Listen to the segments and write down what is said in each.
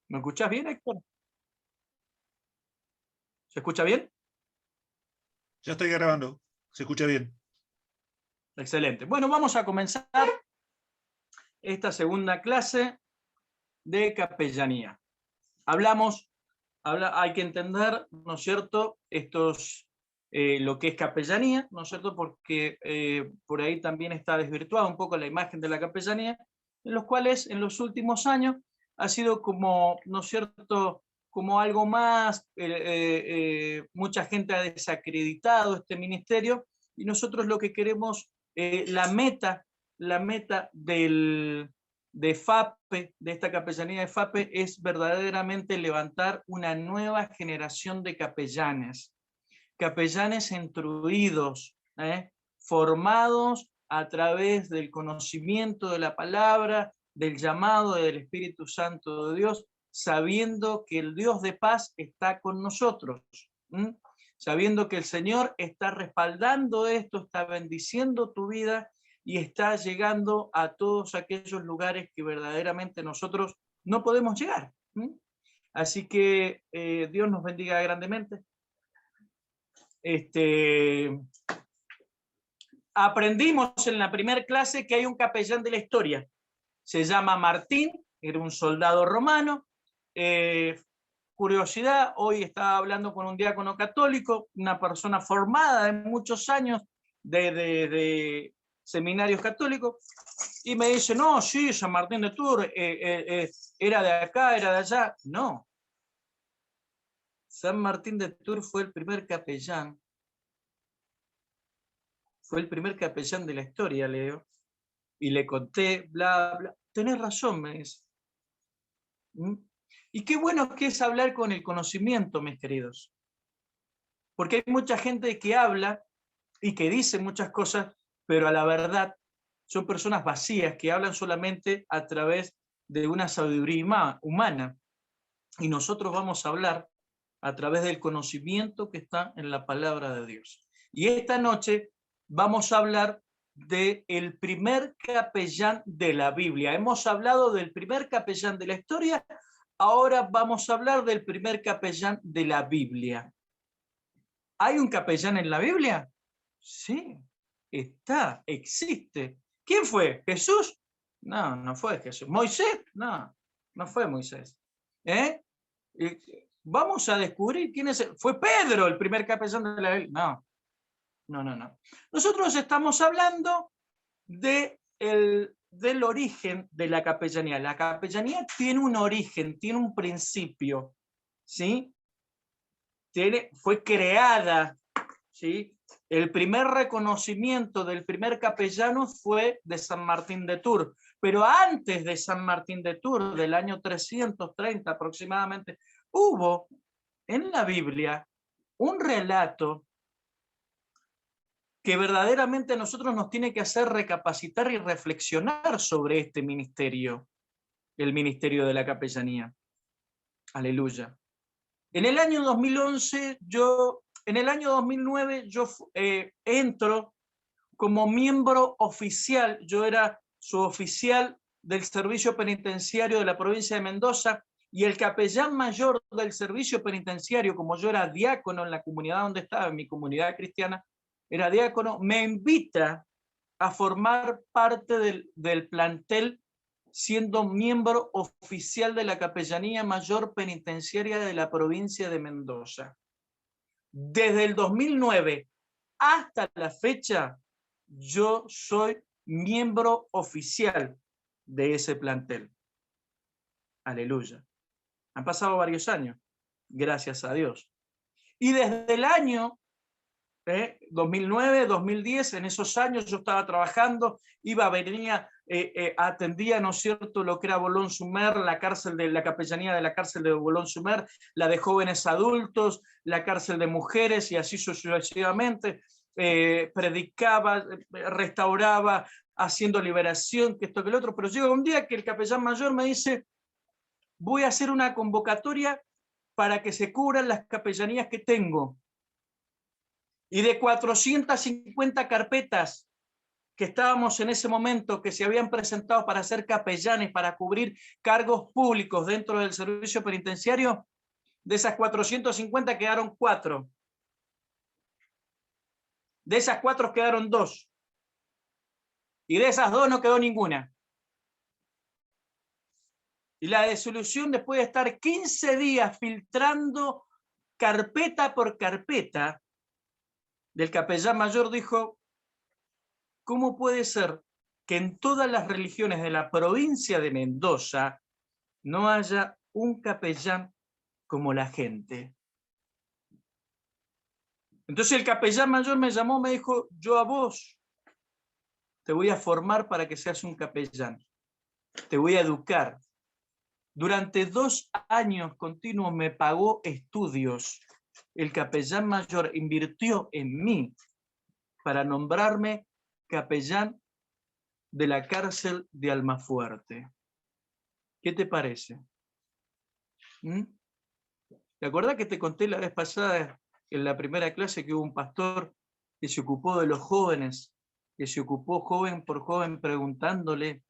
¿Me escuchás bien, Héctor? ¿Se escucha bien? Ya estoy grabando. Se escucha bien. Excelente. Bueno, vamos a comenzar esta segunda clase de capellanía. Hay que entender, ¿no es cierto?, lo que es capellanía, ¿no es cierto?, porque por ahí también está desvirtuada un poco la imagen de la capellanía, en los cuales en los últimos años ha sido como, ¿no es cierto?, como algo más, mucha gente ha desacreditado este ministerio, y nosotros lo que queremos, la meta de FAPE, de esta capellanía de FAPE, es verdaderamente levantar una nueva generación de capellanes instruidos, formados a través del conocimiento de la palabra, del llamado del Espíritu Santo de Dios, sabiendo que el Dios de paz está con nosotros, sabiendo que el Señor está respaldando esto, está bendiciendo tu vida y está llegando a todos aquellos lugares que verdaderamente nosotros no podemos llegar. Así que Dios nos bendiga grandemente. Aprendimos en la primera clase que hay un capellán de la historia. Se llama Martín, era un soldado romano. Curiosidad, hoy estaba hablando con un diácono católico, una persona formada de muchos años de seminarios católicos, y me dice, no, sí, San Martín de Tours era de acá, era de allá. No. San Martín de Tours fue el primer capellán. Fue el primer capellán de la historia, Leo. Y le conté, bla, bla. Tenés razón, me dice. Y qué bueno que es hablar con el conocimiento, mis queridos. Porque hay mucha gente que habla y que dice muchas cosas, pero a la verdad son personas vacías que hablan solamente a través de una sabiduría humana. Y nosotros vamos a hablar a través del conocimiento que está en la palabra de Dios. Y esta noche vamos a hablar del primer capellán de la Biblia. Hemos hablado del primer capellán de la historia, ahora vamos a hablar del primer capellán de la Biblia. ¿Hay un capellán en la Biblia? Sí, existe. ¿Quién fue? ¿Jesús? No, no fue Jesús. ¿Moisés? No, no fue Moisés. Vamos a descubrir quién es. ¿Fue Pedro el primer capellán de la Biblia? No. Nosotros estamos hablando del origen de la capellanía. La capellanía tiene un origen, tiene un principio, ¿sí? Fue creada, ¿sí? El primer reconocimiento del primer capellano fue de San Martín de Tours, pero antes de San Martín de Tours, del año 330 aproximadamente, hubo en la Biblia un relato que verdaderamente a nosotros nos tiene que hacer recapacitar y reflexionar sobre este ministerio, el ministerio de la capellanía. Aleluya. En el año 2011, en el año 2009, yo entro como miembro oficial, yo era suboficial del servicio penitenciario de la provincia de Mendoza, y el capellán mayor del servicio penitenciario, como yo era diácono en la comunidad donde estaba, en mi comunidad cristiana, era diácono, me invita a formar parte del plantel siendo miembro oficial de la Capellanía Mayor Penitenciaria de la provincia de Mendoza. Desde el 2009 hasta la fecha, yo soy miembro oficial de ese plantel. Aleluya. Han pasado varios años, gracias a Dios. Y desde el año 2009, 2010, en esos años yo estaba trabajando, venía, atendía, ¿no es cierto?, lo que era Boulogne-sur-Mer, la capellanía de la cárcel de Boulogne-sur-Mer, la de jóvenes adultos, la cárcel de mujeres y así sucesivamente. Predicaba, restauraba, haciendo liberación, que esto, que el otro, pero llega un día que el capellán mayor me dice, voy a hacer una convocatoria para que se cubran las capellanías que tengo. Y de 450 carpetas que estábamos en ese momento, que se habían presentado para ser capellanes, para cubrir cargos públicos dentro del servicio penitenciario, de esas 450 quedaron 4. De esas 4 quedaron 2. Y de esas 2 no quedó ninguna. Y la disolución, después de estar 15 días filtrando carpeta por carpeta, del capellán mayor dijo: ¿cómo puede ser que en todas las religiones de la provincia de Mendoza no haya un capellán como la gente? Entonces el capellán mayor me llamó, me dijo: yo a vos te voy a formar para que seas un capellán, te voy a educar. Durante 2 años continuos me pagó estudios. El capellán mayor invirtió en mí para nombrarme capellán de la cárcel de Almafuerte. ¿Qué te parece? ¿Te acuerdas que te conté la vez pasada en la primera clase que hubo un pastor que se ocupó de los jóvenes, que se ocupó joven por joven preguntándole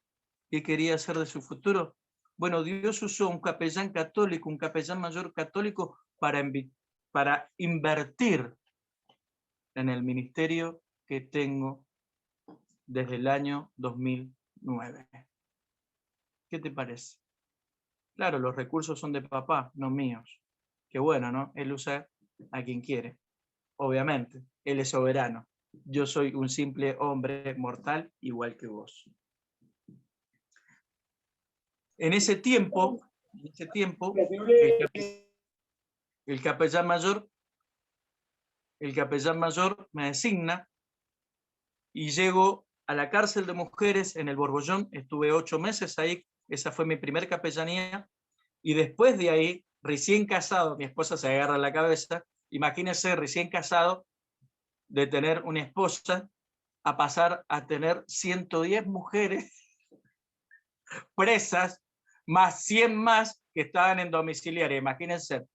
qué quería hacer de su futuro? Bueno, Dios usó un capellán católico, un capellán mayor católico para invertir en el ministerio que tengo desde el año 2009. ¿Qué te parece? Claro, los recursos son de papá, no míos. Qué bueno, ¿no? Él usa a quien quiere. Obviamente, Él es soberano. Yo soy un simple hombre mortal igual que vos. En ese tiempo el capellán mayor me designa y llego a la cárcel de mujeres en el Borbollón. Estuve 8 meses ahí, esa fue mi primer capellanía, y después de ahí, recién casado, mi esposa se agarra la cabeza, imagínense, recién casado, de tener una esposa, a pasar a tener 110 mujeres presas, más 100 más que estaban en domiciliaria, imagínense.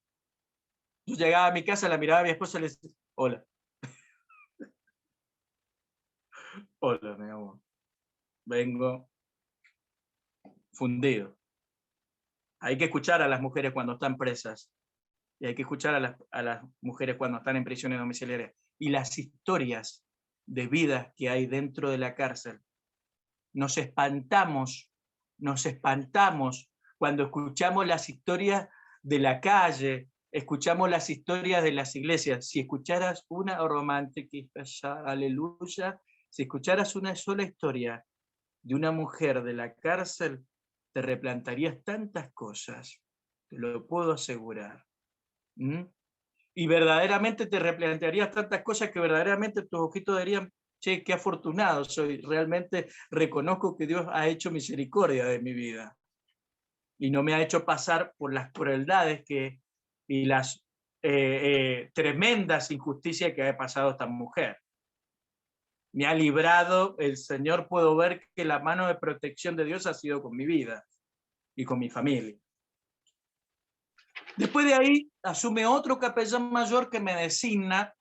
Yo llegaba a mi casa, la miraba a mi esposa y le decía: hola. Hola, mi amor. Vengo fundido. Hay que escuchar a las mujeres cuando están presas. Y hay que escuchar a las mujeres cuando están en prisiones domiciliarias. Y las historias de vidas que hay dentro de la cárcel. Nos espantamos cuando escuchamos las historias de la calle, escuchamos las historias de las iglesias. Si escucharas una romántica, aleluya, si escucharas una sola historia de una mujer de la cárcel, te replantarías tantas cosas, te lo puedo asegurar. Y verdaderamente te replantearías tantas cosas que verdaderamente tus ojitos dirían: che, qué afortunado soy, realmente reconozco que Dios ha hecho misericordia de mi vida y no me ha hecho pasar por las crueldades y las tremendas injusticias que ha pasado esta mujer. Me ha librado el Señor, puedo ver que la mano de protección de Dios ha sido con mi vida y con mi familia. Después de ahí asume otro capellán mayor que me designa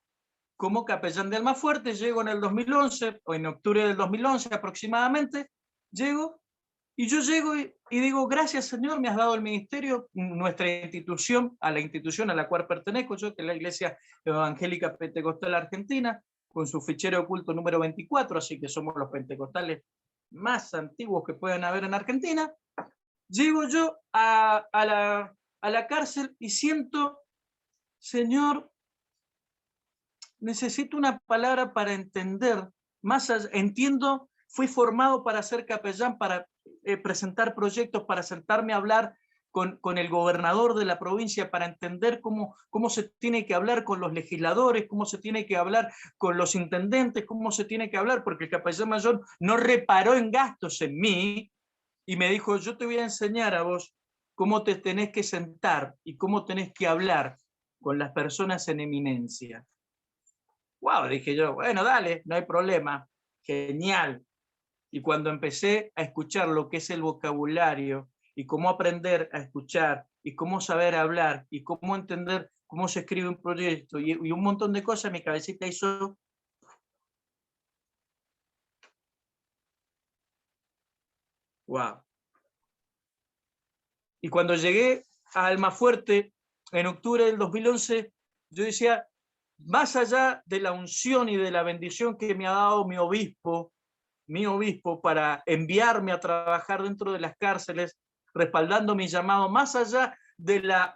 como capellán de Almafuerte. Llego en el 2011, o en octubre del 2011 aproximadamente, llego y digo: gracias, Señor, me has dado el ministerio, nuestra institución, a la institución a la cual pertenezco yo, que es la Iglesia Evangélica Pentecostal Argentina, con su fichero oculto número 24, así que somos los pentecostales más antiguos que pueden haber en Argentina. Llego yo a la cárcel y siento: Señor, necesito una palabra para entender. Más allá, entiendo, fui formado para ser capellán, para presentar proyectos, para sentarme a hablar con el gobernador de la provincia, para entender cómo se tiene que hablar con los legisladores, cómo se tiene que hablar con los intendentes, cómo se tiene que hablar, porque el capellán mayor no reparó en gastos en mí y me dijo: yo te voy a enseñar a vos cómo te tenés que sentar y cómo tenés que hablar con las personas en eminencia. Wow, dije yo, bueno, dale, no hay problema, genial. Y cuando empecé a escuchar lo que es el vocabulario y cómo aprender a escuchar y cómo saber hablar y cómo entender cómo se escribe un proyecto y un montón de cosas, mi cabecita hizo. Wow. Y cuando llegué a Almafuerte en octubre del 2011, yo decía, más allá de la unción y de la bendición que me ha dado mi obispo para enviarme a trabajar dentro de las cárceles, respaldando mi llamado, más allá de la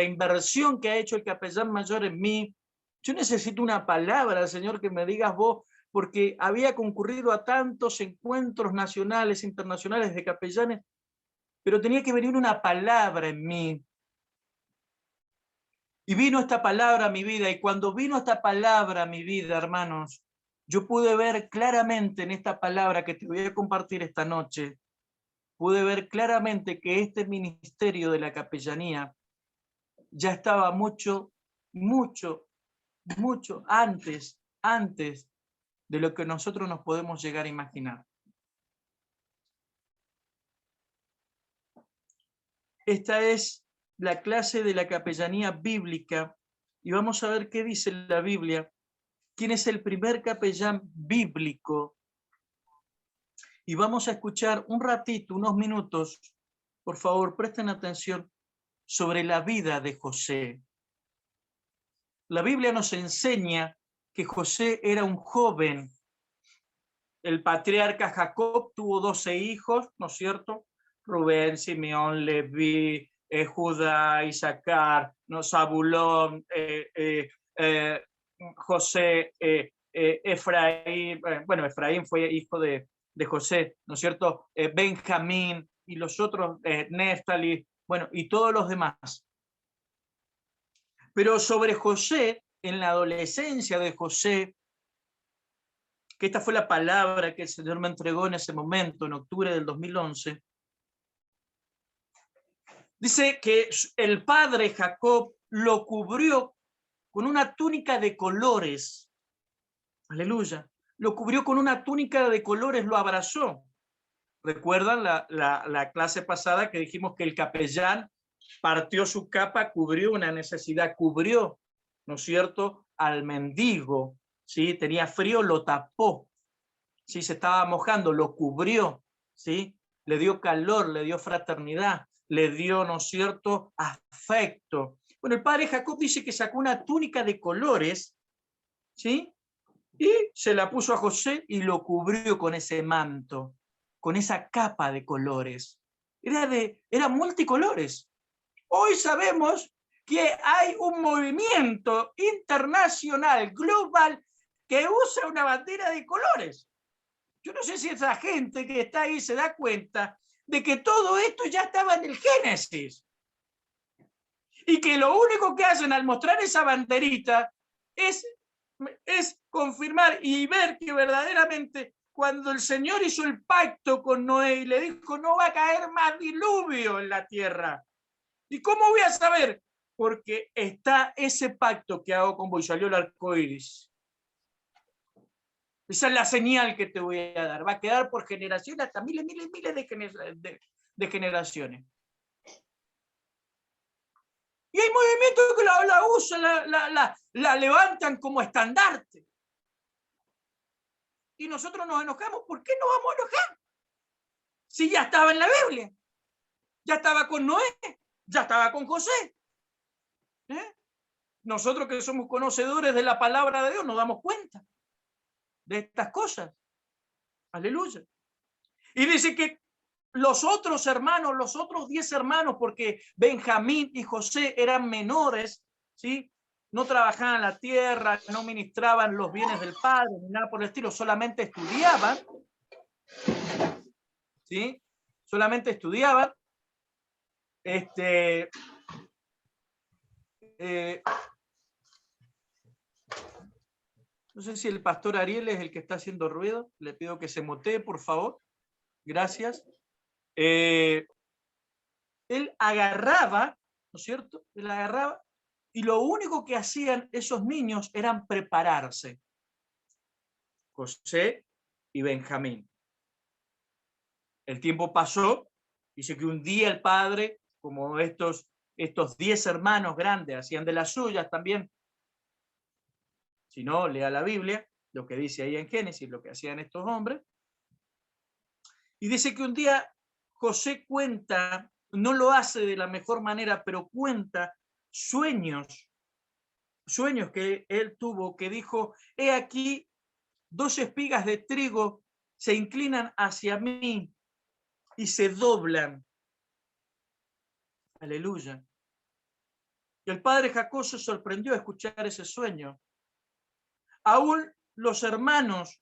inversión que ha hecho el capellán mayor en mí, yo necesito una palabra, Señor, que me digas vos, porque había concurrido a tantos encuentros nacionales, internacionales de capellanes, pero tenía que venir una palabra en mí. Y vino esta palabra a mi vida, y cuando vino esta palabra a mi vida, hermanos, yo pude ver claramente en esta palabra que te voy a compartir esta noche, pude ver claramente que este ministerio de la capellanía ya estaba mucho antes de lo que nosotros nos podemos llegar a imaginar. Esta es la clase de la capellanía bíblica y vamos a ver qué dice la Biblia, quién es el primer capellán bíblico. Y vamos a escuchar un ratito, unos minutos, por favor, presten atención, sobre la vida de José. La Biblia nos enseña que José era un joven. El patriarca Jacob tuvo 12 hijos, ¿no es cierto? Rubén, Simeón, Leví, Judá, Isaacar, ¿no? Zabulón, José, Efraín, bueno, Efraín fue hijo de José, ¿no es cierto? Benjamín y los otros, Néftali, bueno, y todos los demás. Pero sobre José, en la adolescencia de José, que esta fue la palabra que el Señor me entregó en ese momento, en octubre del 2011, dice que el padre Jacob lo cubrió con una túnica de colores. Aleluya. Lo cubrió con una túnica de colores, lo abrazó. ¿Recuerdan la clase pasada que dijimos que el capellán partió su capa, cubrió una necesidad, cubrió, ¿no es cierto?, al mendigo, ¿sí? Tenía frío, lo tapó, ¿sí? Se estaba mojando, lo cubrió, ¿sí? Le dio calor, le dio fraternidad, le dio, ¿no es cierto?, afecto. Bueno, el padre Jacob dice que sacó una túnica de colores, ¿sí? Y se la puso a José y lo cubrió con ese manto, con esa capa de colores. Era multicolores. Hoy sabemos que hay un movimiento internacional, global, que usa una bandera de colores. Yo no sé si esa gente que está ahí se da cuenta de que todo esto ya estaba en el Génesis. Y que lo único que hacen al mostrar esa banderita es confirmar y ver que verdaderamente cuando el Señor hizo el pacto con Noé y le dijo no va a caer más diluvio en la tierra. ¿Y cómo voy a saber? Porque está ese pacto que hago con vos y salió el arco iris. Esa es la señal que te voy a dar. Va a quedar por generaciones, hasta miles de generaciones. Y hay movimientos que la usan, la levantan como estandarte. Y nosotros nos enojamos. ¿Por qué nos vamos a enojar? Si ya estaba en la Biblia. Ya estaba con Noé. Ya estaba con José. Nosotros que somos conocedores de la palabra de Dios nos damos cuenta de estas cosas. Aleluya. Y dice que los otros hermanos, los otros 10 hermanos, porque Benjamín y José eran menores, ¿sí? No trabajaban la tierra, no ministraban los bienes del padre, ni nada por el estilo, solamente estudiaban, ¿sí? Solamente estudiaban. No sé si el pastor Ariel es el que está haciendo ruido. Le pido que se mutee, por favor. Gracias. Él agarraba, ¿no es cierto? Él agarraba y lo único que hacían esos niños eran prepararse. José y Benjamín. El tiempo pasó, dice que un día el padre, como estos 10 hermanos grandes hacían de las suyas también, si no, lea la Biblia, lo que dice ahí en Génesis, lo que hacían estos hombres, y dice que un día José cuenta, no lo hace de la mejor manera, pero cuenta sueños que él tuvo, que dijo: he aquí 2 espigas de trigo se inclinan hacia mí y se doblan. Aleluya. Y el padre Jacob se sorprendió a escuchar ese sueño. Aún los hermanos,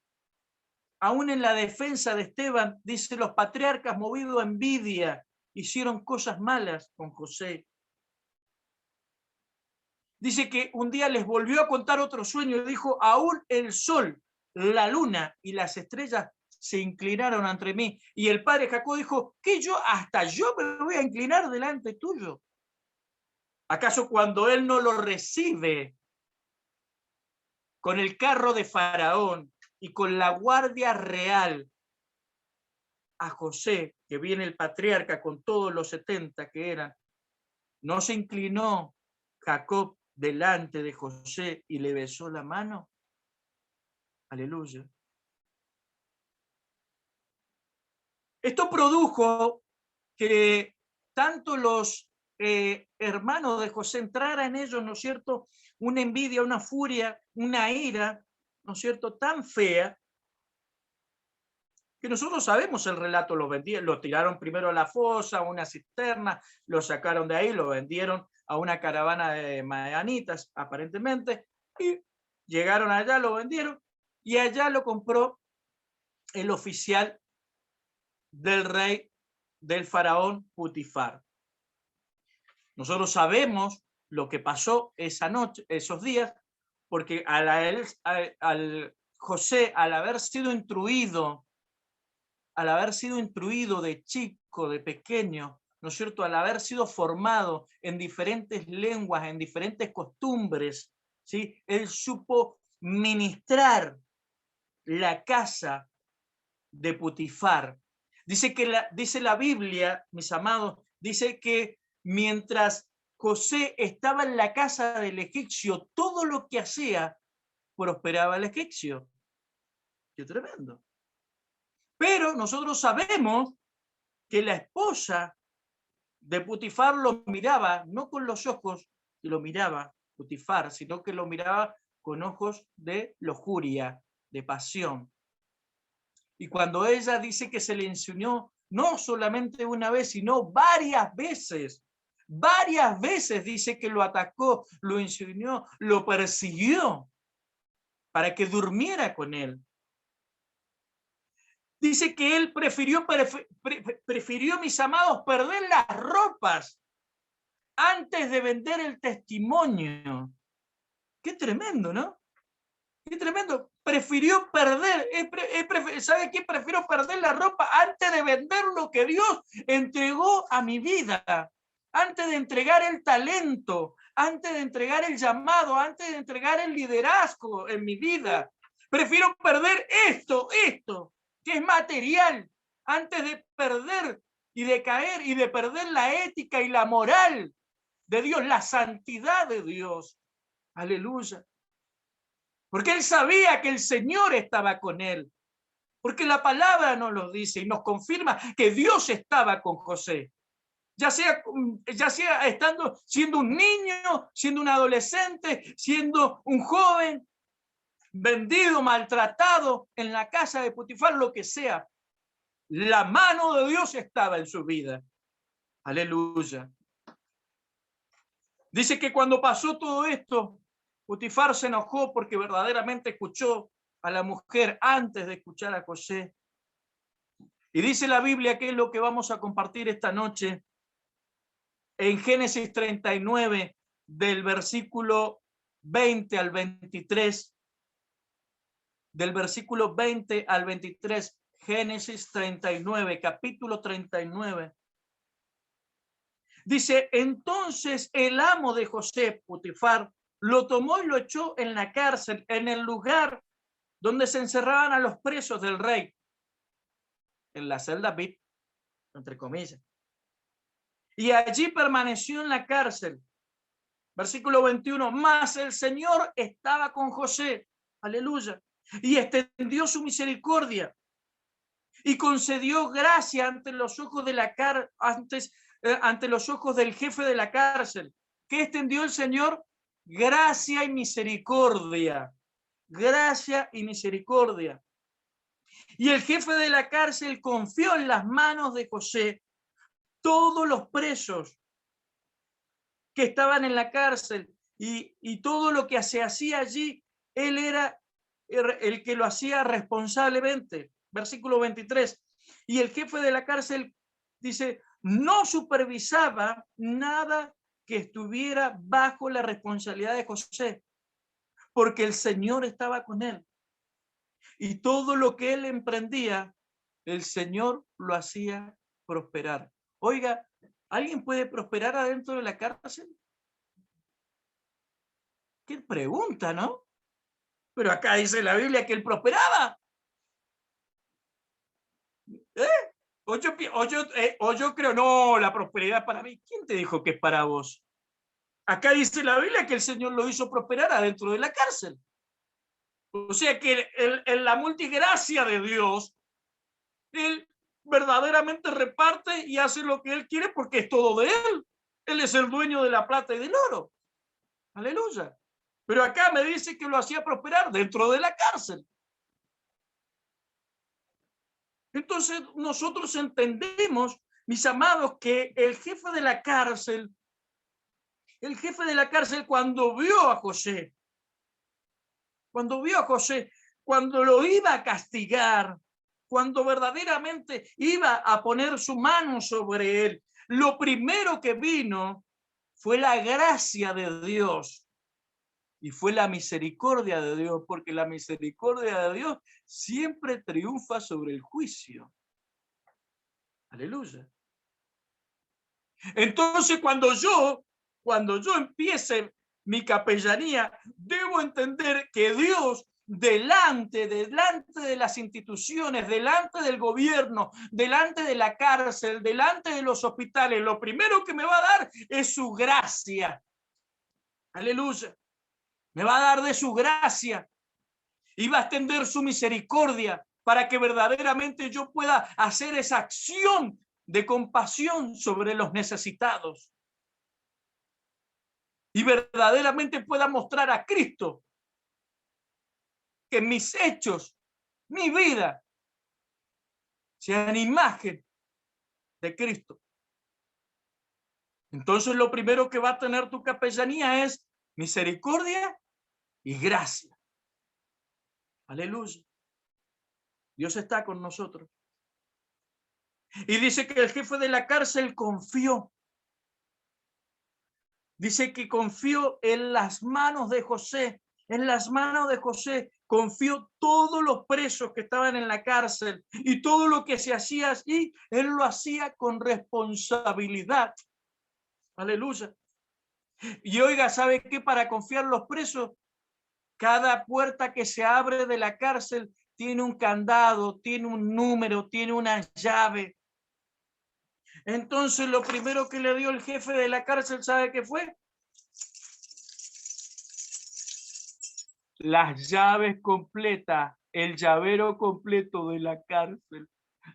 aún en la defensa de Esteban, dice, los patriarcas, movidos a envidia, hicieron cosas malas con José. Dice que un día les volvió a contar otro sueño y dijo: aún el sol, la luna y las estrellas se inclinaron ante mí. Y el padre Jacob dijo: ¿qué hasta yo me voy a inclinar delante tuyo? ¿Acaso cuando él no lo recibe con el carro de Faraón y con la guardia real a José, que viene el patriarca con todos los 70 que eran, no se inclinó Jacob delante de José y le besó la mano? Aleluya. Esto produjo que tanto los hermanos de José entrara en ellos, ¿no es cierto?, una envidia, una furia, una ira, ¿no es cierto?, tan fea, que nosotros sabemos el relato. Lo tiraron primero a la fosa, a una cisterna, lo sacaron de ahí, lo vendieron a una caravana de madianitas, aparentemente, y llegaron allá, lo vendieron, y allá lo compró el oficial del rey, del faraón Putifar. Nosotros sabemos lo que pasó esa noche, esos días, porque al José, al haber sido instruido de chico, de pequeño, ¿no es cierto?, al haber sido formado en diferentes lenguas, en diferentes costumbres, ¿sí?, él supo ministrar la casa de Putifar. Dice la Biblia, mis amados, dice que mientras José estaba en la casa del egipcio, todo lo que hacía prosperaba el egipcio. Qué tremendo. Pero nosotros sabemos que la esposa de Putifar lo miraba, no con los ojos que lo miraba Putifar, sino que lo miraba con ojos de lujuria, de pasión. Y cuando ella dice que se le insinuó, no solamente una vez, sino varias veces dice que lo atacó, lo insinuó, lo persiguió para que durmiera con él. Dice que él prefirió, mis amados, perder las ropas antes de vender el testimonio. Qué tremendo, ¿no? Qué tremendo. Prefirió perder. ¿Sabe qué? Prefiero perder la ropa antes de vender lo que Dios entregó a mi vida. Antes de entregar el talento, antes de entregar el llamado, antes de entregar el liderazgo en mi vida. Prefiero perder esto, que es material, antes de perder y de caer y de perder la ética y la moral de Dios, la santidad de Dios. Aleluya. Porque él sabía que el Señor estaba con él. Porque la palabra nos lo dice y nos confirma que Dios estaba con José. Ya sea siendo un niño, siendo un adolescente, siendo un joven, vendido, maltratado en la casa de Putifar, lo que sea. La mano de Dios estaba en su vida. Aleluya. Dice que cuando pasó todo esto, Putifar se enojó porque verdaderamente escuchó a la mujer antes de escuchar a José. Y dice la Biblia, que es lo que vamos a compartir esta noche, en Génesis 39, del versículo 20 al 23, del versículo 20 al 23, Génesis 39, capítulo 39. Dice: entonces el amo de José, Putifar, lo tomó y lo echó en la cárcel, en el lugar donde se encerraban a los presos del rey, en la celda VIP, entre comillas. Y allí permaneció en la cárcel. Versículo 21, mas el Señor estaba con José, aleluya, y extendió su misericordia y concedió gracia ante los ojos de la ante los ojos del jefe de la cárcel. ¿Qué extendió el Señor? Gracia y misericordia. Gracia y misericordia. Y el jefe de la cárcel confió en las manos de José todos los presos que estaban en la cárcel y todo lo que se hacía allí, él era el que lo hacía responsablemente. Versículo 23. Y el jefe de la cárcel dice, no supervisaba nada que estuviera bajo la responsabilidad de José, porque el Señor estaba con él. Y todo lo que él emprendía, el Señor lo hacía prosperar. Oiga, ¿alguien puede prosperar adentro de la cárcel? ¿Qué pregunta, no? Pero acá dice la Biblia que él prosperaba. O yo creo, no, la prosperidad para mí. ¿Quién te dijo que es para vos? Acá dice la Biblia que el Señor lo hizo prosperar adentro de la cárcel. O sea que en la multigracia de Dios, Él verdaderamente reparte y hace lo que Él quiere porque es todo de Él. Él es el dueño de la plata y del oro. Aleluya. Pero acá me dice que lo hacía prosperar dentro de la cárcel. Entonces nosotros entendemos, mis amados, que el jefe de la cárcel cuando vio a José, cuando lo iba a castigar, cuando verdaderamente iba a poner su mano sobre él, lo primero que vino fue la gracia de Dios y fue la misericordia de Dios, porque la misericordia de Dios siempre triunfa sobre el juicio. Aleluya. Entonces, cuando yo empiece mi capellanía, debo entender que Dios delante de las instituciones, delante del gobierno, delante de la cárcel, delante de los hospitales, lo primero que me va a dar es su gracia. Aleluya. Me va a dar de su gracia y va a extender su misericordia para que verdaderamente yo pueda hacer esa acción de compasión sobre los necesitados y verdaderamente pueda mostrar a Cristo que mis hechos, mi vida, sean imagen de Cristo. Entonces lo primero que va a tener tu capellanía es misericordia y gracia. Aleluya. Dios está con nosotros. Y dice que el jefe de la cárcel confió. Dice que confió en las manos de José. En las manos de José confió todos los presos que estaban en la cárcel y todo lo que se hacía allí, él lo hacía con responsabilidad. Aleluya. Y oiga, ¿sabe qué? Para confiar los presos, cada puerta que se abre de la cárcel tiene un candado, tiene un número, tiene una llave. Entonces lo primero que le dio el jefe de la cárcel, ¿sabe qué fue? Las llaves completas, el llavero completo de la cárcel.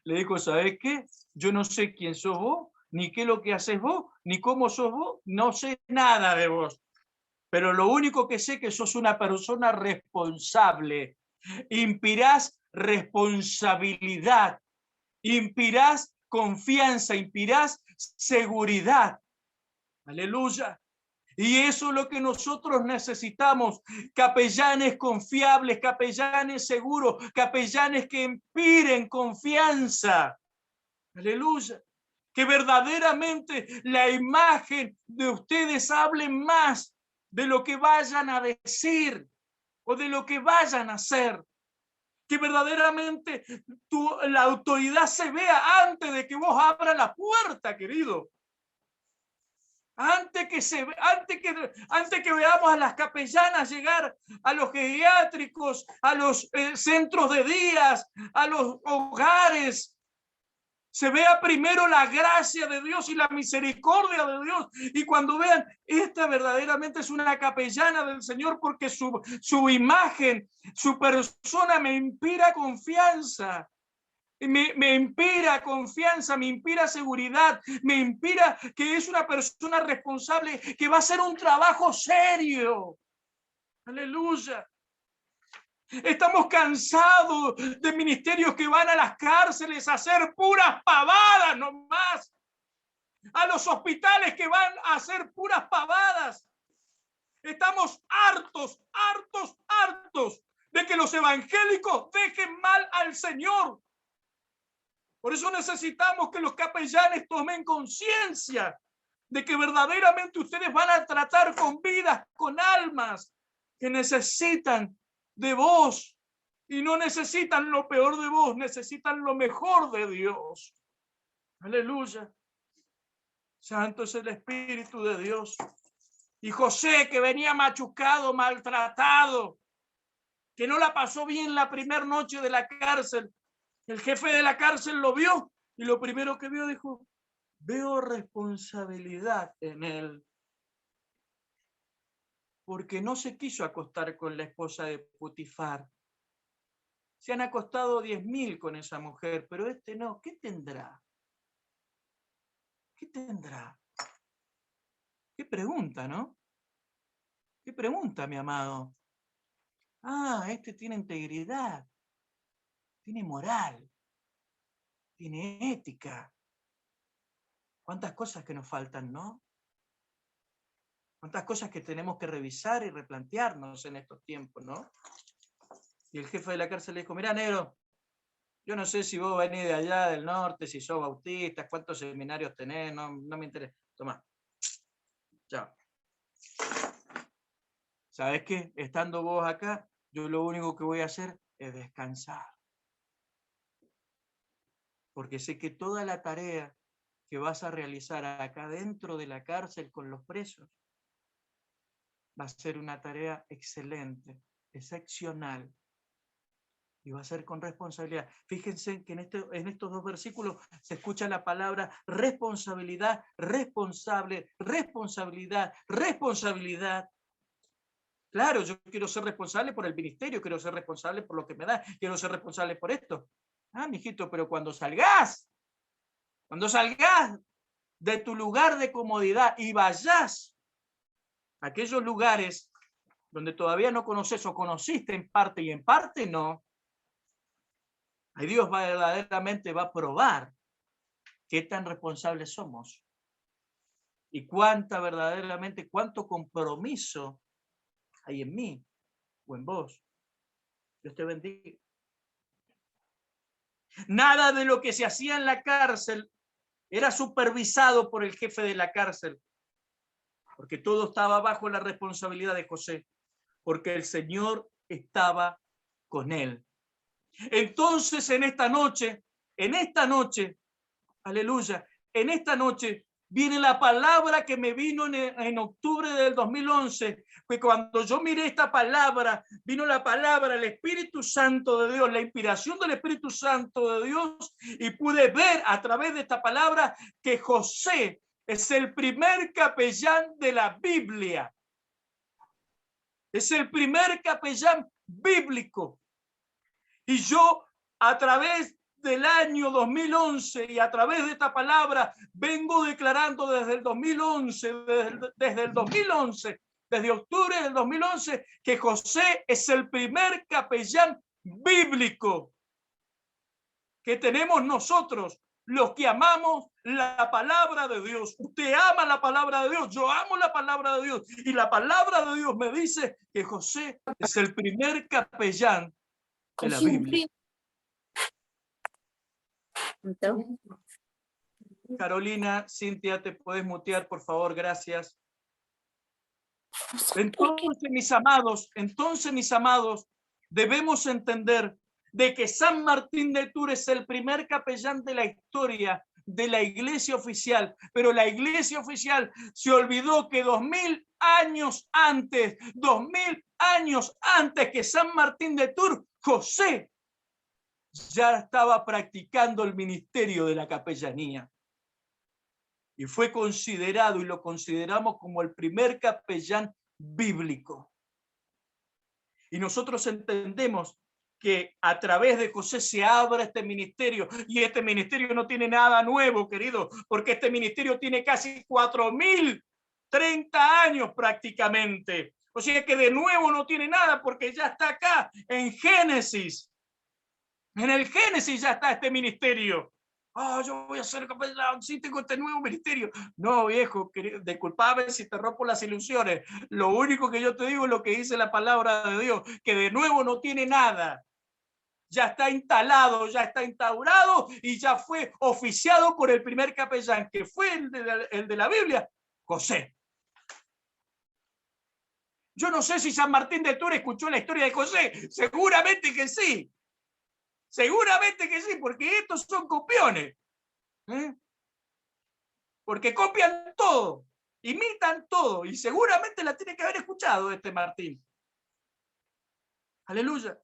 Le dijo, ¿sabes qué? Yo no sé quién sos vos, ni qué es lo que haces vos, ni cómo sos vos, no sé nada de vos. Pero lo único que sé es que sos una persona responsable. Inspirás responsabilidad, inspirás confianza, inspirás seguridad. Aleluya. Y eso es lo que nosotros necesitamos, capellanes confiables, capellanes seguros, capellanes que inspiren confianza. Aleluya. Que verdaderamente la imagen de ustedes hable más de lo que vayan a decir o de lo que vayan a hacer. Que verdaderamente la autoridad se vea antes de que vos abras la puerta, querido. Antes que veamos a las capellanas llegar a los geriátricos, a los centros de días, a los hogares, se vea primero la gracia de Dios y la misericordia de Dios. Y cuando vean, esta verdaderamente es una capellana del Señor porque su imagen, su persona me inspira confianza. Me inspira confianza, me inspira seguridad, me inspira que es una persona responsable, que va a hacer un trabajo serio. Aleluya. Estamos cansados de ministerios que van a las cárceles a hacer puras pavadas nomás. A los hospitales que van a hacer puras pavadas. Estamos hartos de que los evangélicos dejen mal al Señor. Por eso necesitamos que los capellanes tomen conciencia de que verdaderamente ustedes van a tratar con vidas, con almas que necesitan de vos y no necesitan lo peor de vos, necesitan lo mejor de Dios. Aleluya. Santo es el Espíritu de Dios. Y José, que venía machucado, maltratado, que no la pasó bien la primera noche de la cárcel, el jefe de la cárcel lo vio y lo primero que vio dijo, veo responsabilidad en él. Porque no se quiso acostar con la esposa de Potifar. Se han acostado 10.000 con esa mujer, pero este no. ¿Qué tendrá? ¿Qué tendrá? ¿Qué pregunta, no? ¿Qué pregunta, mi amado? Ah, este tiene integridad, tiene moral, tiene ética. ¿Cuántas cosas que nos faltan, no? ¿Cuántas cosas que tenemos que revisar y replantearnos en estos tiempos, no? Y el jefe de la cárcel le dijo, mirá, negro, yo no sé si vos venís de allá del norte, si sos bautista, cuántos seminarios tenés, no me interesa. Tomá. Chao. ¿Sabés qué? Estando vos acá, yo lo único que voy a hacer es descansar. Porque sé que toda la tarea que vas a realizar acá dentro de la cárcel con los presos va a ser una tarea excelente, excepcional. Y va a ser con responsabilidad. Fíjense que en estos dos versículos se escucha la palabra responsabilidad, responsable, responsabilidad, responsabilidad. Claro, yo quiero ser responsable por el ministerio, quiero ser responsable por lo que me da, quiero ser responsable por esto. Ah, mijito, pero cuando salgas de tu lugar de comodidad y vayas a aquellos lugares donde todavía no conoces o conociste en parte y en parte no, ahí Dios verdaderamente va a probar qué tan responsables somos y cuánto compromiso hay en mí o en vos. Dios te bendiga. Nada de lo que se hacía en la cárcel era supervisado por el jefe de la cárcel, porque todo estaba bajo la responsabilidad de José, porque el Señor estaba con él. Entonces, en esta noche, aleluya, en esta noche viene la palabra que me vino en octubre del 2011, que cuando yo miré esta palabra, vino la palabra, el Espíritu Santo de Dios, la inspiración del Espíritu Santo de Dios, y pude ver a través de esta palabra que José es el primer capellán de la Biblia. Es el primer capellán bíblico. Y yo, a través del año 2011 y a través de esta palabra, vengo declarando desde el 2011, desde octubre del 2011, que José es el primer capellán bíblico que tenemos nosotros, los que amamos la palabra de Dios. Usted ama la palabra de Dios, yo amo la palabra de Dios. Y la palabra de Dios me dice que José es el primer capellán de la Biblia. Carolina, Cintia, ¿te puedes mutear, por favor? Gracias. Entonces, mis amados, debemos entender de que San Martín de Tours es el primer capellán de la historia de la iglesia oficial, pero la iglesia oficial se olvidó que 2000 años antes que San Martín de Tours, José ya estaba practicando el ministerio de la capellanía. Y fue considerado, y lo consideramos como el primer capellán bíblico. Y nosotros entendemos que a través de José se abra este ministerio, y este ministerio no tiene nada nuevo, querido, porque este ministerio tiene casi 4030 años prácticamente. O sea que de nuevo no tiene nada, porque ya está acá en Génesis. En el Génesis ya está este ministerio. Yo voy a ser capellán, sí tengo este nuevo ministerio. No, viejo, disculpame si te rompo las ilusiones. Lo único que yo te digo es lo que dice la palabra de Dios, que de nuevo no tiene nada. Ya está instalado, ya está instaurado y ya fue oficiado por el primer capellán, que fue el de la Biblia, José. Yo no sé si San Martín de Tours escuchó la historia de José. Seguramente que sí. Seguramente que sí, porque estos son copiones. Porque copian todo, imitan todo, y seguramente la tiene que haber escuchado este Martín. Aleluya.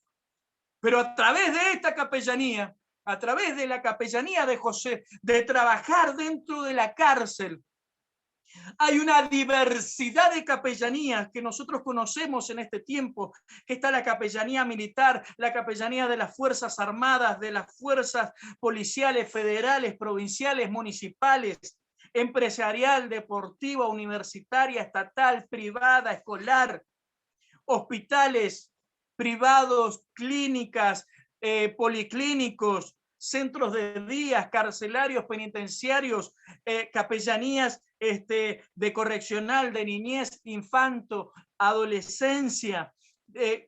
Pero a través de esta capellanía, a través de la capellanía de José, de trabajar dentro de la cárcel, hay una diversidad de capellanías que nosotros conocemos en este tiempo, que está la capellanía militar, la capellanía de las Fuerzas Armadas, de las fuerzas policiales, federales, provinciales, municipales, empresarial, deportiva, universitaria, estatal, privada, escolar, hospitales privados, clínicas, policlínicos, centros de días, carcelarios, penitenciarios, capellanías de correccional, de niñez, infanto, adolescencia,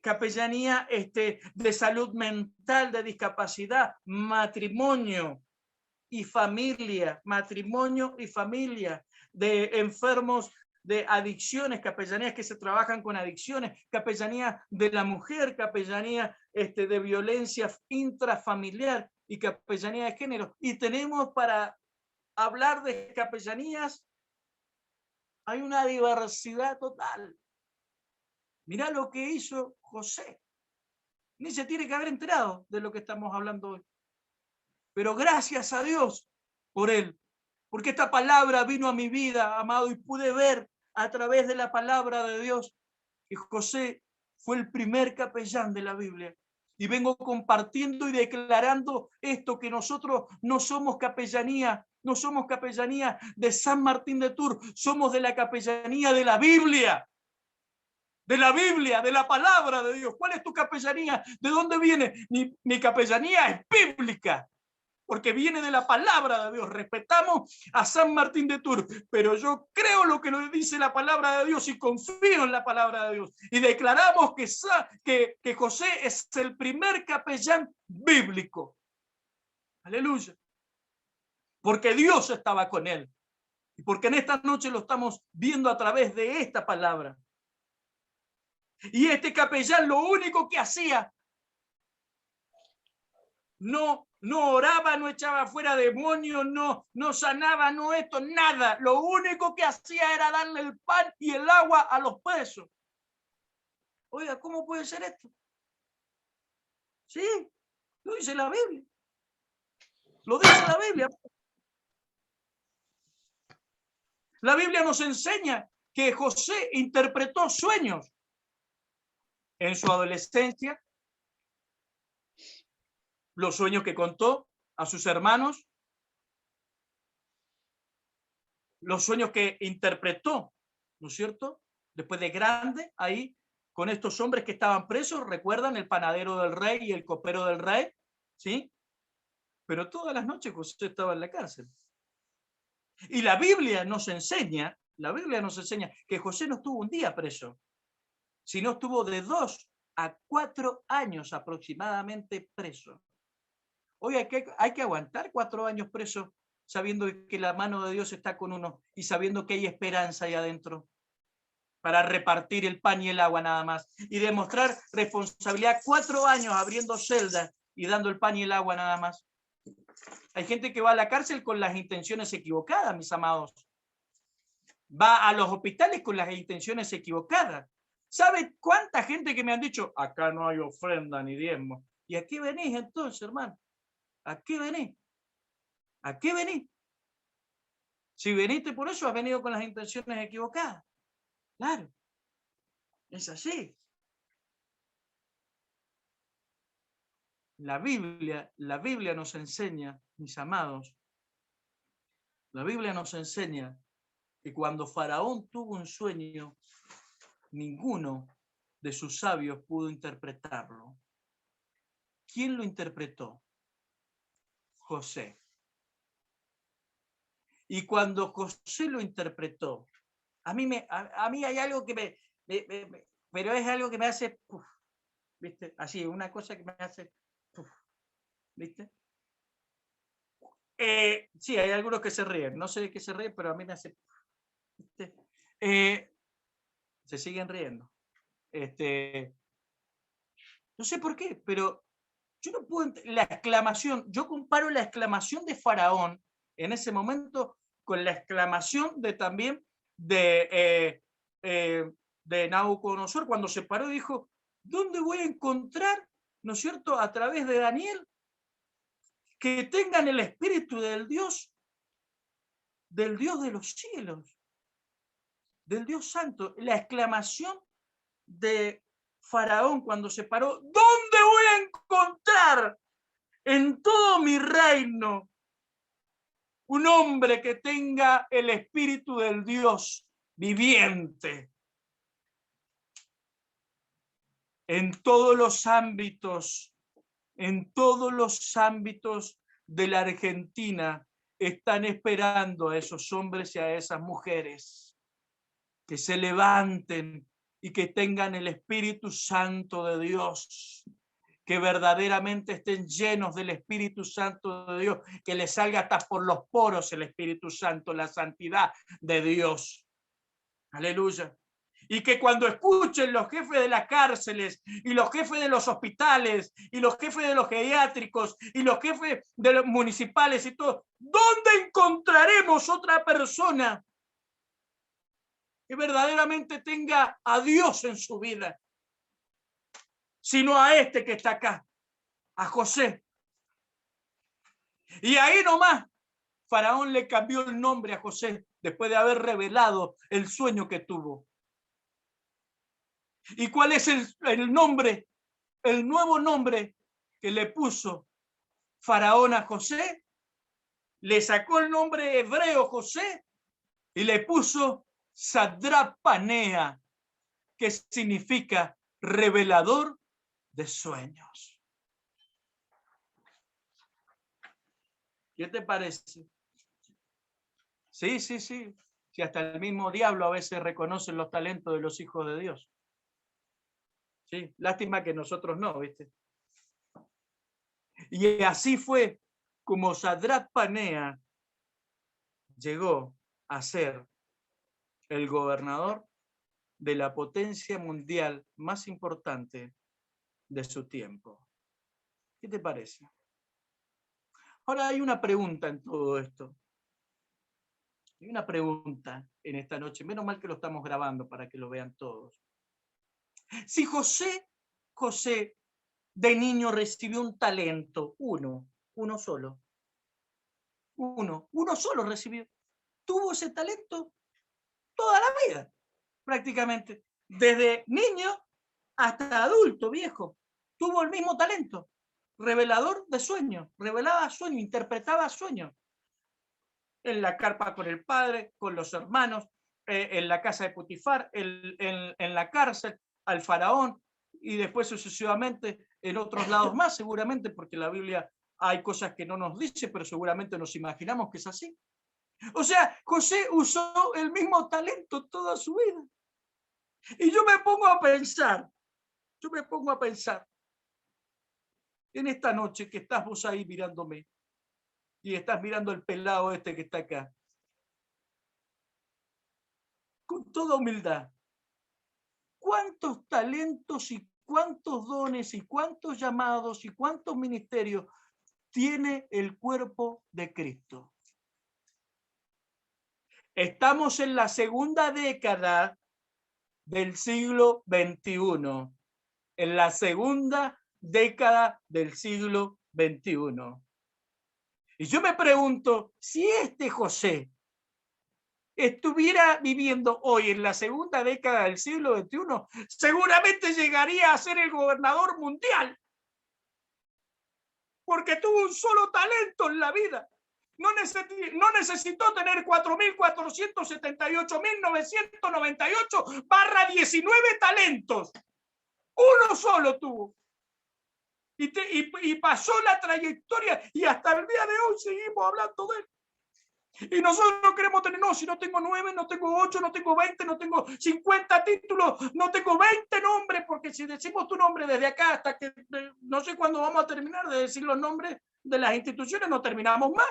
capellanía de salud mental, de discapacidad, matrimonio y familia, matrimonio y familia, de enfermos de adicciones, capellanías que se trabajan con adicciones, capellanía de la mujer, capellanía de violencia intrafamiliar y capellanía de género. Y tenemos para hablar de capellanías, hay una diversidad total. Mirá lo que hizo José. Ni se tiene que haber enterado de lo que estamos hablando hoy. Pero gracias a Dios por él, porque esta palabra vino a mi vida, amado, y pude ver a través de la palabra de Dios que José fue el primer capellán de la Biblia. Y vengo compartiendo y declarando esto, que nosotros no somos capellanía, no somos capellanía de San Martín de Tours, somos de la capellanía de la Biblia. De la Biblia, de la palabra de Dios. ¿Cuál es tu capellanía? ¿De dónde viene? Mi capellanía es bíblica, porque viene de la palabra de Dios. Respetamos a San Martín de Tours, pero yo creo lo que nos dice la palabra de Dios y confío en la palabra de Dios. Y declaramos que José es el primer capellán bíblico. Aleluya. Porque Dios estaba con él. Y porque en esta noche lo estamos viendo a través de esta palabra. Y este capellán lo único que hacía, no oraba, no echaba fuera demonios, no sanaba, no esto, nada. Lo único que hacía era darle el pan y el agua a los presos. Oiga, ¿cómo puede ser esto? Sí, lo dice la Biblia. Lo dice la Biblia. La Biblia nos enseña que José interpretó sueños en su adolescencia, los sueños que contó a sus hermanos, los sueños que interpretó, ¿no es cierto? Después de grande, ahí, con estos hombres que estaban presos, ¿recuerdan? El panadero del rey y el copero del rey, ¿sí? Pero todas las noches José estaba en la cárcel. Y la Biblia nos enseña que José no estuvo un día preso, sino estuvo de 2 a 4 años aproximadamente preso. Hoy hay que aguantar 4 años preso, sabiendo que la mano de Dios está con uno y sabiendo que hay esperanza ahí adentro para repartir el pan y el agua nada más, y demostrar responsabilidad 4 años abriendo celdas y dando el pan y el agua nada más. Hay gente que va a la cárcel con las intenciones equivocadas, mis amados. Va a los hospitales con las intenciones equivocadas. ¿Sabe cuánta gente que me han dicho, acá no hay ofrenda ni diezmo? ¿Y a qué venís entonces, hermano? ¿A qué venís? ¿A qué venís? Si veniste por eso, has venido con las intenciones equivocadas. Claro, es así. La Biblia nos enseña, mis amados, la Biblia nos enseña que cuando Faraón tuvo un sueño, ninguno de sus sabios pudo interpretarlo. ¿Quién lo interpretó? José. Y cuando José lo interpretó, a mí hay algo que pero es algo que me hace, ¿viste? Así, una cosa que me hace, ¿viste? Sí, hay algunos que se ríen, no sé de qué se ríen, pero a mí me hace, ¿viste? Se siguen riendo. No sé por qué, pero yo no puedo, la exclamación, yo comparo la exclamación de Faraón en ese momento con la exclamación de también de Nabucodonosor cuando se paró y dijo, ¿dónde voy a encontrar, ¿no es cierto?, a través de Daniel, que tengan el espíritu del Dios de los cielos, del Dios santo? La exclamación de Faraón cuando se paró, ¿dónde voy a encontrar en todo mi reino un hombre que tenga el espíritu del Dios viviente? En todos los ámbitos de la Argentina están esperando a esos hombres y a esas mujeres que se levanten y que tengan el Espíritu Santo de Dios, que verdaderamente estén llenos del Espíritu Santo de Dios, que les salga hasta por los poros el Espíritu Santo, la santidad de Dios. Aleluya. Y que cuando escuchen los jefes de las cárceles y los jefes de los hospitales y los jefes de los geriátricos y los jefes de los municipales y todo, ¿dónde encontraremos otra persona que verdaderamente tenga a Dios en su vida? Sino a este que está acá, a José. Y ahí nomás, Faraón le cambió el nombre a José después de haber revelado el sueño que tuvo. ¿Y cuál es el nombre, el nuevo nombre que le puso Faraón a José? Le sacó el nombre hebreo José y le puso Sadrach Panea, que significa revelador de sueños. ¿Qué te parece? Sí. Si hasta el mismo diablo a veces reconoce los talentos de los hijos de Dios. Sí, lástima que nosotros no, ¿viste? Y así fue como Sadrach Panea llegó a ser el gobernador de la potencia mundial más importante de su tiempo. ¿Qué te parece? Ahora hay una pregunta en todo esto. Hay una pregunta en esta noche. Menos mal que lo estamos grabando para que lo vean todos. Si José de niño recibió un talento, uno solo recibió, tuvo ese talento toda la vida, prácticamente, desde niño hasta adulto, viejo, tuvo el mismo talento, revelador de sueños, revelaba sueños, interpretaba sueños, en la carpa con el padre, con los hermanos, en la casa de Potifar, en la cárcel, al faraón, y después sucesivamente en otros lados más, seguramente, porque la Biblia hay cosas que no nos dice, pero seguramente nos imaginamos que es así. O sea, José usó el mismo talento toda su vida. Y yo me pongo a pensar, en esta noche que estás vos ahí mirándome, y estás mirando el pelado este que está acá, con toda humildad, ¿cuántos talentos y cuántos dones y cuántos llamados y cuántos ministerios tiene el cuerpo de Cristo? Estamos en la segunda década del siglo XXI, en la segunda década del siglo XXI. Y yo me pregunto, si este José estuviera viviendo hoy en la segunda década del siglo XXI, seguramente llegaría a ser el gobernador mundial. porque tuvo un solo talento en la vida. No necesitó tener 4.478.998/19 talentos. Uno solo tuvo. Y pasó la trayectoria y hasta el día de hoy seguimos hablando de él. Y nosotros no queremos tener, no, si no tengo 9, no tengo 8, no tengo 20, no tengo 50 títulos, no tengo 20 nombres, porque si decimos tu nombre desde acá hasta que no sé cuándo vamos a terminar de decir los nombres de las instituciones, no terminamos más.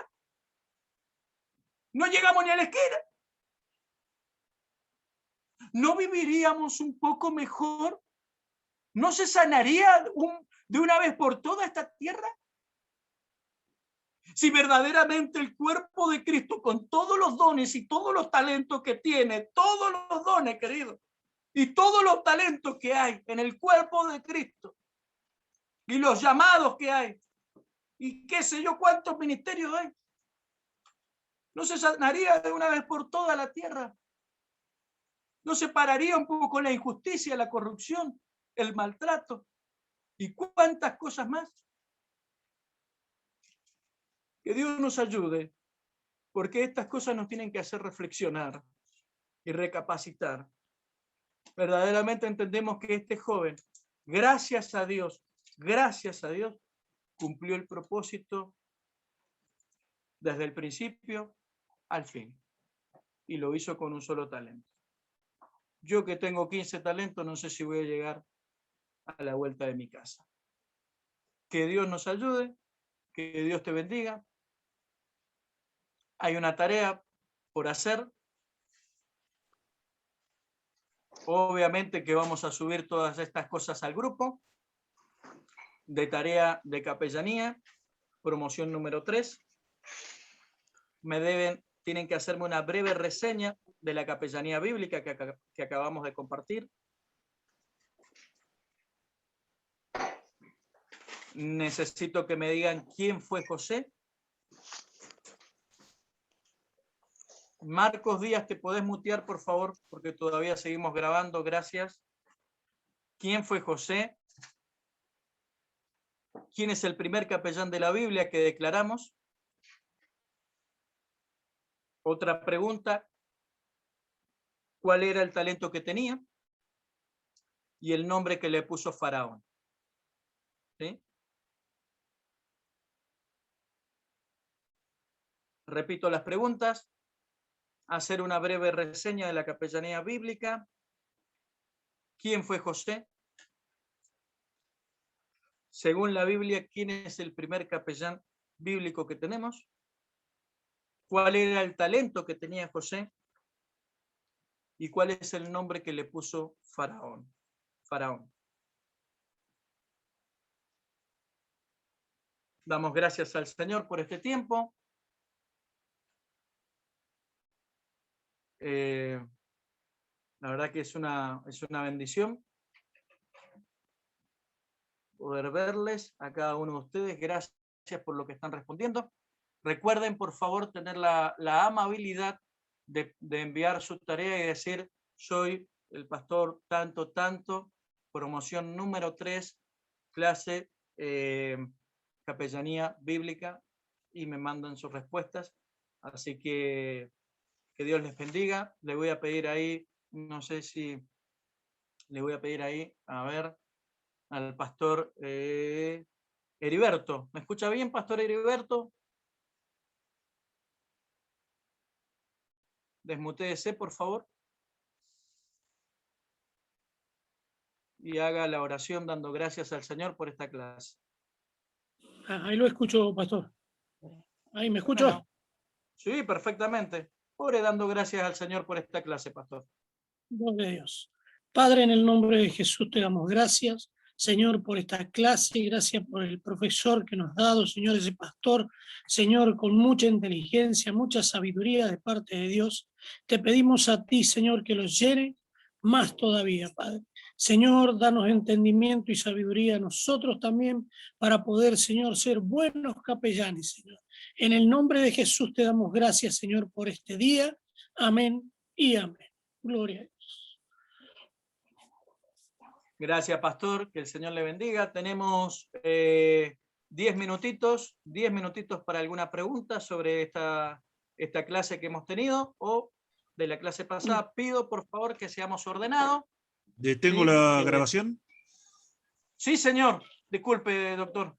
No llegamos ni a la esquina. ¿No viviríamos un poco mejor? ¿No se sanaría de una vez por toda esta tierra? Si verdaderamente el cuerpo de Cristo, con todos los dones y todos los talentos que tiene, todos los dones, querido, y todos los talentos que hay en el cuerpo de Cristo, y los llamados que hay, y qué sé yo cuántos ministerios hay, ¿no se sanaría de una vez por toda la tierra? ¿No se pararía un poco con la injusticia, la corrupción, el maltrato y cuántas cosas más? Que Dios nos ayude, porque estas cosas nos tienen que hacer reflexionar y recapacitar. Verdaderamente entendemos que este joven, gracias a Dios, cumplió el propósito desde el principio al fin. Y lo hizo con un solo talento. Yo que tengo 15 talentos, no sé si voy a llegar a la vuelta de mi casa. Que Dios nos ayude, que Dios te bendiga. Hay una tarea por hacer. Obviamente que vamos a subir todas estas cosas al grupo de tarea de capellanía, promoción número 3. Tienen que hacerme una breve reseña de la capellanía bíblica que acabamos de compartir. Necesito que me digan quién fue José. Marcos Díaz, ¿te podés mutear, por favor? Porque todavía seguimos grabando, gracias. ¿Quién fue José? ¿Quién es el primer capellán de la Biblia que declaramos? Otra pregunta. ¿Cuál era el talento que tenía? Y el nombre que le puso Faraón. ¿Sí? Repito las preguntas. Hacer una breve reseña de la capellanía bíblica. ¿Quién fue José? Según la Biblia, ¿quién es el primer capellán bíblico que tenemos? ¿Cuál era el talento que tenía José? ¿Y cuál es el nombre que le puso Faraón? Damos gracias al Señor por este tiempo. La verdad que es una bendición poder verles a cada uno de ustedes. Gracias por lo que están respondiendo. Recuerden, por favor, tener la amabilidad de enviar su tarea y decir, soy el pastor tanto, promoción número 3, clase capellanía bíblica, y me mandan sus respuestas. Así que Dios les bendiga. Le voy a pedir ahí, no sé si le voy a pedir ahí, a ver, al pastor Heriberto. ¿Me escucha bien, pastor Heriberto? Desmutéese, por favor. Y haga la oración dando gracias al Señor por esta clase. Ahí lo escucho, pastor. ¿Ahí me escucho? Bueno, sí, perfectamente. Ore dando gracias al Señor por esta clase, pastor. Gloria a Dios. Padre, en el nombre de Jesús te damos gracias, Señor, por esta clase, gracias por el profesor que nos ha dado, Señor, ese pastor, Señor, con mucha inteligencia, mucha sabiduría de parte de Dios. Te pedimos a ti, Señor, que los llene más todavía, Padre. Señor, danos entendimiento y sabiduría a nosotros también para poder, Señor, ser buenos capellanes, Señor. En el nombre de Jesús te damos gracias, Señor, por este día. Amén y amén. Gloria a Dios. Gracias, pastor. Que el Señor le bendiga. Tenemos 10 minutitos para alguna pregunta sobre esta clase que hemos tenido o de la clase pasada. Pido por favor que seamos ordenados. Detengo Sí, la grabación. Sí, señor. Disculpe, doctor.